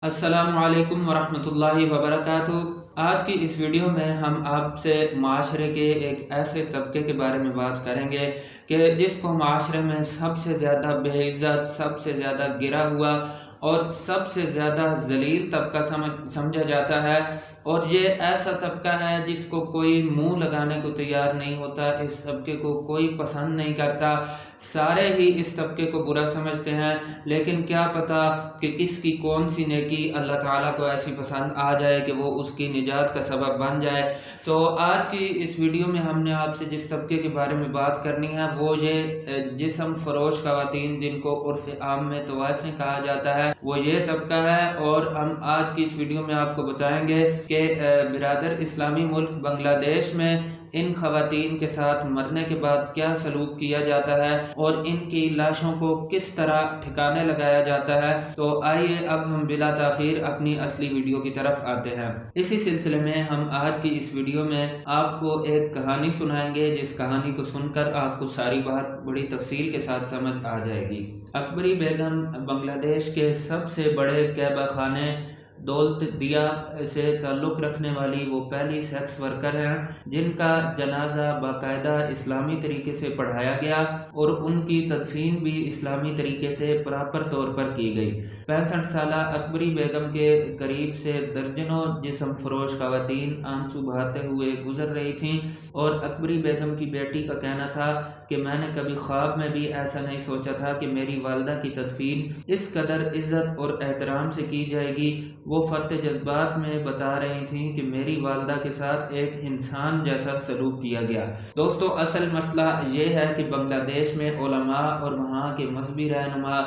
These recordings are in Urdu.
السلام علیکم ورحمۃ اللہ وبرکاتہ۔ آج کی اس ویڈیو میں ہم آپ سے معاشرے کے ایک ایسے طبقے کے بارے میں بات کریں گے کہ جس کو معاشرے میں سب سے زیادہ بے عزت، سب سے زیادہ گرا ہوا اور سب سے زیادہ ذلیل طبقہ سمجھا جاتا ہے، اور یہ ایسا طبقہ ہے جس کو کوئی منہ لگانے کو تیار نہیں ہوتا، اس طبقے کو کوئی پسند نہیں کرتا، سارے ہی اس طبقے کو برا سمجھتے ہیں۔ لیکن کیا پتہ کہ کس کی کون سی نیکی اللہ تعالیٰ کو ایسی پسند آ جائے کہ وہ اس کی نجات کا سبب بن جائے۔ تو آج کی اس ویڈیو میں ہم نے آپ سے جس طبقے کے بارے میں بات کرنی ہے وہ یہ جسم فروش خواتین، جن کو عرف عام میں طوائفیں کہا جاتا ہے، وہ یہ طبقہ ہے۔ اور ہم آج کی اس ویڈیو میں آپ کو بتائیں گے کہ برادر اسلامی ملک بنگلہ دیش میں ان خواتین کے ساتھ مرنے کے بعد کیا سلوک کیا جاتا ہے اور ان کی لاشوں کو کس طرح ٹھکانے لگایا جاتا ہے۔ تو آئیے اب ہم بلا تاخیر اپنی اصلی ویڈیو کی طرف آتے ہیں۔ اسی سلسلے میں ہم آج کی اس ویڈیو میں آپ کو ایک کہانی سنائیں گے، جس کہانی کو سن کر آپ کو ساری بات بڑی تفصیل کے ساتھ سمجھ آ جائے گی۔ اکبری بیگم بنگلہ دیش کے سب سے بڑے قہبہ خانے دولت دیا سے تعلق رکھنے والی وہ پہلی سیکس ورکر ہیں جن کا جنازہ باقاعدہ اسلامی طریقے سے پڑھایا گیا اور ان کی تدفین بھی اسلامی طریقے سے پراپر طور پر کی گئی۔ 65 سالہ اکبری بیگم کے قریب سے درجنوں جسم فروش خواتین آنسو بہاتے ہوئے گزر رہی تھیں، اور اکبری بیگم کی بیٹی کا کہنا تھا کہ میں نے کبھی خواب میں بھی ایسا نہیں سوچا تھا کہ میری والدہ کی تدفین اس قدر عزت اور احترام سے کی جائے گی۔ وہ فرط جذبات میں بتا رہی تھیں کہ میری والدہ کے ساتھ ایک انسان جیسا سلوک کیا گیا۔ دوستو، اصل مسئلہ یہ ہے کہ بنگلہ دیش میں علماء اور وہاں کے مذہبی رہنما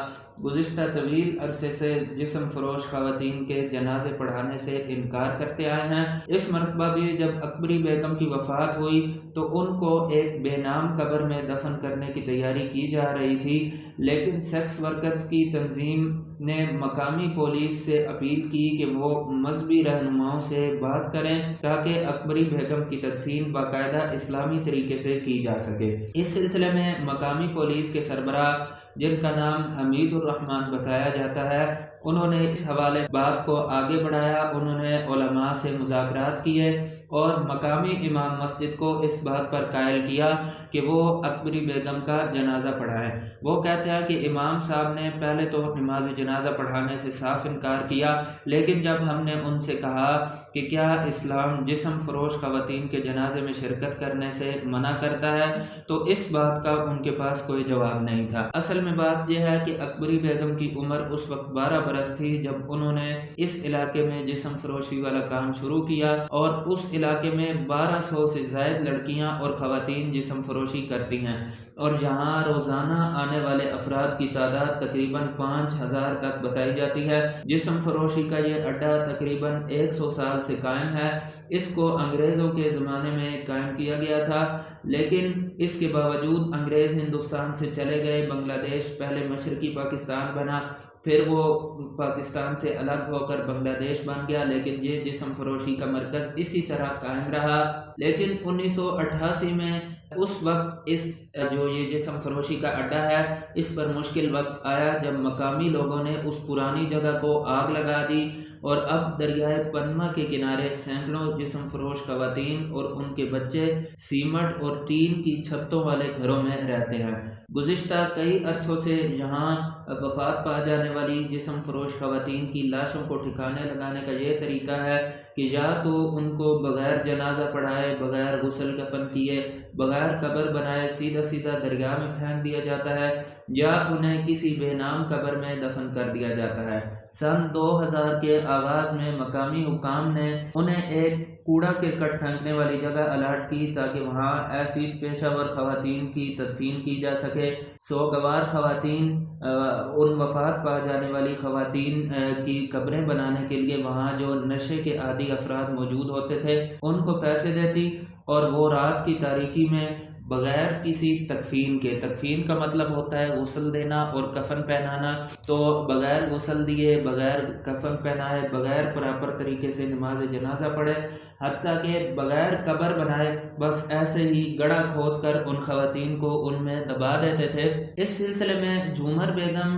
گزشتہ طویل عرصے سے جسم فروش خواتین کے جنازے پڑھانے سے انکار کرتے آئے ہیں۔ اس مرتبہ بھی جب اکبری بیگم کی وفات ہوئی تو ان کو ایک بے نام قبر میں دفن کرنے کی تیاری کی جا رہی تھی، لیکن سیکس ورکرز کی تنظیم نے مقامی پولیس سے اپیل کی کہ وہ مذہبی رہنماؤں سے بات کریں تاکہ اکبری بیگم کی تدفین باقاعدہ اسلامی طریقے سے کی جا سکے۔ اس سلسلے میں مقامی پولیس کے سربراہ، جن کا نام حمید الرحمان بتایا جاتا ہے، انہوں نے اس حوالے سے بات کو آگے بڑھایا۔ انہوں نے علماء سے مذاکرات کیے اور مقامی امام مسجد کو اس بات پر قائل کیا کہ وہ اکبری بیگم کا جنازہ پڑھائیں۔ وہ کہتے ہیں کہ امام صاحب نے پہلے تو نماز جنازہ پڑھانے سے صاف انکار کیا، لیکن جب ہم نے ان سے کہا کہ کیا اسلام جسم فروش خواتین کے جنازے میں شرکت کرنے سے منع کرتا ہے تو اس بات کا ان کے پاس کوئی جواب نہیں تھا۔ اصل میں بات یہ ہے کہ اکبری بیگم کی عمر اس وقت 12 برس تھی جب انہوں نے اس علاقے میں جسم فروشی والا کام شروع کیا، اور اس علاقے میں 1200 سے زائد لڑکیاں اور خواتین جسم فروشی کرتی ہیں، اور جہاں روزانہ آنے والے افراد کی تعداد تقریباً 5000 تک بتائی جاتی ہے۔ جسم فروشی کا یہ اڈہ تقریباً 100 سال سے قائم ہے۔ اس کو انگریزوں کے زمانے میں قائم کیا گیا تھا، لیکن اس کے باوجود انگریز ہندوستان سے چلے گئے۔ بنگلہ دیش پہلے مشرقی پاکستان بنا، پھر وہ پاکستان سے الگ ہو کر بنگلہ دیش بن گیا، لیکن یہ جسم فروشی کا مرکز اسی طرح قائم رہا۔ لیکن 1988 میں اس وقت جو یہ جسم فروشی کا اڈہ ہے، اس پر مشکل وقت آیا جب مقامی لوگوں نے اس پرانی جگہ کو آگ لگا دی، اور اب دریائے پنما کے کنارے سینکڑوں جسم فروش خواتین اور ان کے بچے سیمنٹ اور ٹین کی چھتوں والے گھروں میں رہتے ہیں۔ گزشتہ کئی عرصوں سے یہاں وفات پا جانے والی جسم فروش خواتین کی لاشوں کو ٹھکانے لگانے کا یہ طریقہ ہے کہ یا تو ان کو بغیر جنازہ پڑھائے، بغیر غسل کفن کیے، بغیر قبر بنائے سیدھا سیدھا دریا میں پھینک دیا جاتا ہے، یا انہیں کسی بے نام قبر میں دفن کر دیا جاتا ہے۔ سن 2000 کے آغاز میں مقامی حکام نے انہیں ایک کوڑا کرکٹ پھینکنے والی جگہ الاٹ کی تاکہ وہاں ایسی پیشہ ور خواتین کی تدفین کی جا سکے۔ سوگوار خواتین، ان وفات پا جانے والی خواتین کی قبریں بنانے کے لیے وہاں جو نشے کے عادی افراد موجود ہوتے تھے ان کو پیسے دیتی، اور وہ رات کی تاریکی میں بغیر کسی تکفین کا مطلب ہوتا ہے غسل دینا اور کفن پہنانا، تو بغیر غسل دیے، بغیر کفن پہنائے، بغیر پراپر طریقے سے نماز جنازہ پڑھے، حتیٰ کہ بغیر قبر بنائے، بس ایسے ہی گڑھا کھود کر ان خواتین کو ان میں دبا دیتے تھے۔ اس سلسلے میں جھومر بیگم